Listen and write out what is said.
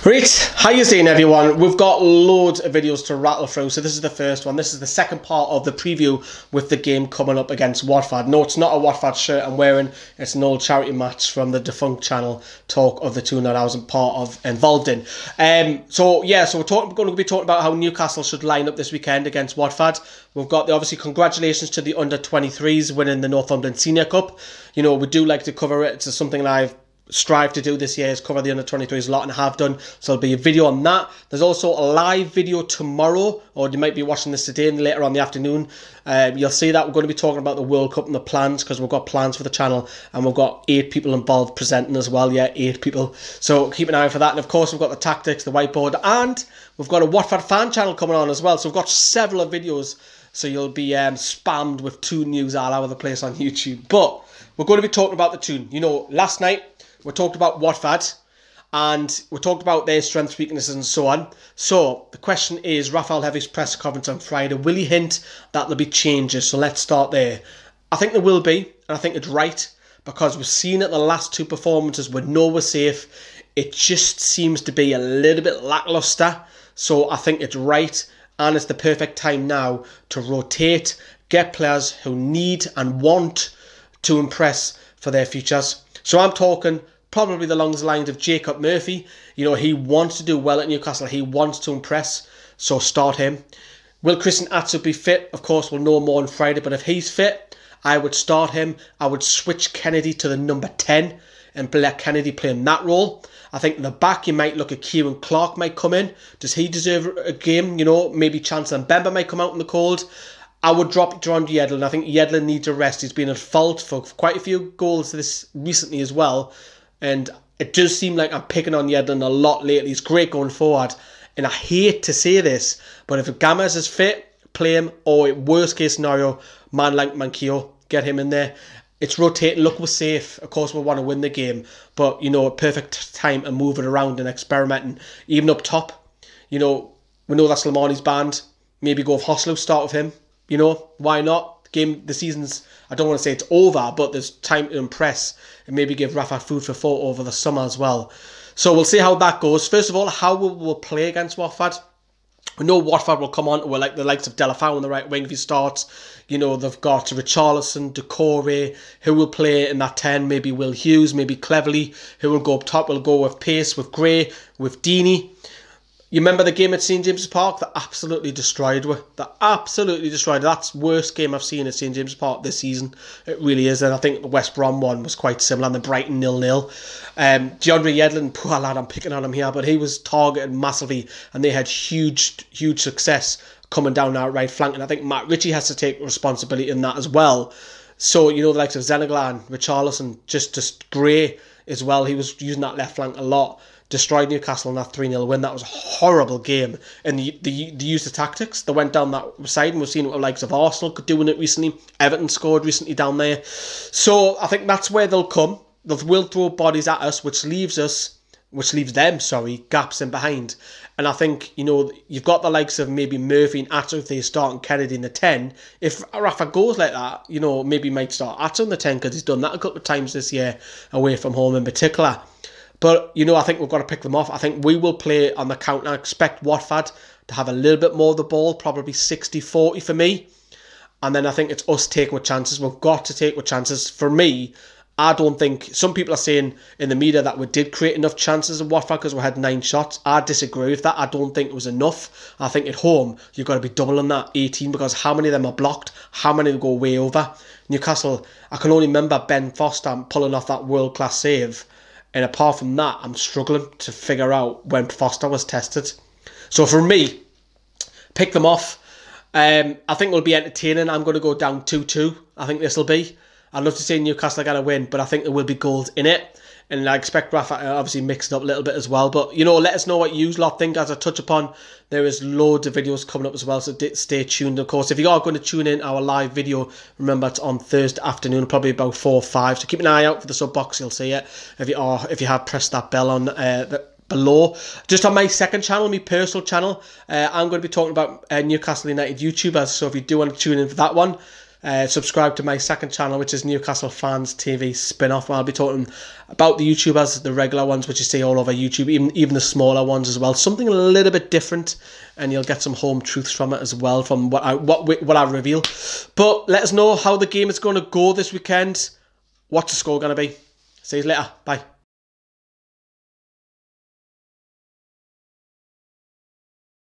Right, how you doing everyone? We've got loads of videos to rattle through, so this is the first one. This is the second part of the preview with the game coming up against Watford. No, it's not a Watford shirt I'm wearing, it's an old charity match from the defunct channel Talk of the Tune that I was involved in. So we're going to be talking about how Newcastle should line up this weekend against Watford. We've got obviously congratulations to the under-23s winning the Northumberland Senior Cup. You know, we do like to cover it. It's something that I've strive to do this year, is cover the under-23s a lot, and have done, so there'll be a video on that. There's also a live video tomorrow, or you might be watching this today and later on the afternoon. You'll see that we're going to be talking about the World Cup and the plans, because we've got plans for the channel, and we've got 8 people involved presenting as well. Yeah, 8 people, so keep an eye out for that. And of course we've got the tactics, the whiteboard, and we've got a Watford fan channel coming on as well, so we've got several videos, so you'll be spammed with Toon news all over the place on YouTube. But we're going to be talking about the Toon. You know, last night we talked about Watford, and we talked about their strengths, weaknesses, and so on. So the question is, Raphael Heavy's press conference on Friday, will he hint that there'll be changes? So let's start there. I think there will be, and I think it's right, because we've seen it the last 2 performances with no we're safe. It just seems to be a little bit lacklustre. So I think it's right, and it's the perfect time now to rotate, get players who need and want to impress for their futures. So I'm talking probably along the lines of Jacob Murphy. You know, he wants to do well at Newcastle. He wants to impress. So start him. Will Christian Atsu be fit? Of course, we'll know more on Friday. But if he's fit, I would start him. I would switch Kennedy to the number 10 and let Kennedy play in that role. I think in the back, you might look at Kieran Clark might come in. Does he deserve a game? You know, maybe Chancellor Mbemba might come out in the cold. I would drop John Yedlin. I think Yedlin needs a rest. He's been at fault for quite a few goals this recently as well. And it does seem like I'm picking on Yedlin a lot lately. He's great going forward. And I hate to say this, but if Gamas is fit, play him. Or worst case scenario, man like Manquillo, get him in there. It's rotating. Look, we're safe. Of course, we want to win the game. But, you know, a perfect time to move it around and experimenting. Even up top, you know, we know that's Slimani's banned. Maybe go with Hoslu, start with him. You know, why not? The season's, I don't want to say it's over, but there's time to impress and maybe give Rafa food for thought over the summer as well. So we'll see how that goes. First of all, how will we play against Watford? We know Watford will come on to like the likes of Delafau on the right wing if he starts. You know, they've got Richarlison, Decore, who will play in that 10. Maybe Will Hughes, maybe Cleverley, who will go up top. Will go with pace, with Gray, with Deeney. You remember the game at St James's Park? They absolutely destroyed we. They absolutely destroyed. That's the worst game I've seen at St James's Park this season. It really is. And I think the West Brom one was quite similar. And the Brighton 0-0. DeAndre Yedlin, poor lad, I'm picking on him here, but he was targeted massively. And they had huge success coming down that right flank. And I think Matt Ritchie has to take responsibility in that as well. So, you know, the likes of Zeneglan, Richarlison, just Gray as well. He was using that left flank a lot. Destroyed Newcastle in that 3-0 win. That was a horrible game. And they used the tactics. They went down that side, and we've seen what the likes of Arsenal doing it recently. Everton scored recently down there. So I think that's where they'll come. They will throw bodies at us, which leaves them, gaps in behind. And I think, you know, you've got the likes of maybe Murphy and Atsu if they start and Kennedy in the 10. If Rafa goes like that, you know, maybe he might start Atsu in the 10 because he's done that a couple of times this year away from home in particular. But, you know, I think we've got to pick them off. I think we will play on the counter. I expect Watford to have a little bit more of the ball, probably 60-40 for me. And then I think it's us taking with chances. We've got to take with chances. For me, I don't think... Some people are saying in the media that we did create enough chances in Watford because we had 9 shots. I disagree with that. I don't think it was enough. I think at home, you've got to be doubling that 18 because how many of them are blocked? How many go way over? Newcastle, I can only remember Ben Foster pulling off that world-class save. And apart from that, I'm struggling to figure out when Foster was tested. So for me, pick them off. I think it'll be entertaining. I'm going to go down 2-2. I think this will be. I'd love to see Newcastle get a win, but I think there will be goals in it. And I expect Rafa obviously mixed up a little bit as well. But, you know, let us know what you lot think. As I touch upon, there is loads of videos coming up as well, so stay tuned. Of course, if you are going to tune in our live video, remember it's on Thursday afternoon, probably about 4 or 5. So keep an eye out for the sub box, you'll see it. If you have pressed that bell on below. Just on my second channel, my personal channel, I'm going to be talking about Newcastle United YouTubers. So if you do want to tune in for that one, Subscribe to my second channel, which is Newcastle Fans TV spin-off, where I'll be talking about the YouTubers, the regular ones, which you see all over YouTube, even the smaller ones as well. Something a little bit different, and you'll get some home truths from it as well, from what I reveal. But let us know how the game is going to go this weekend. What's the score going to be? See you later. Bye.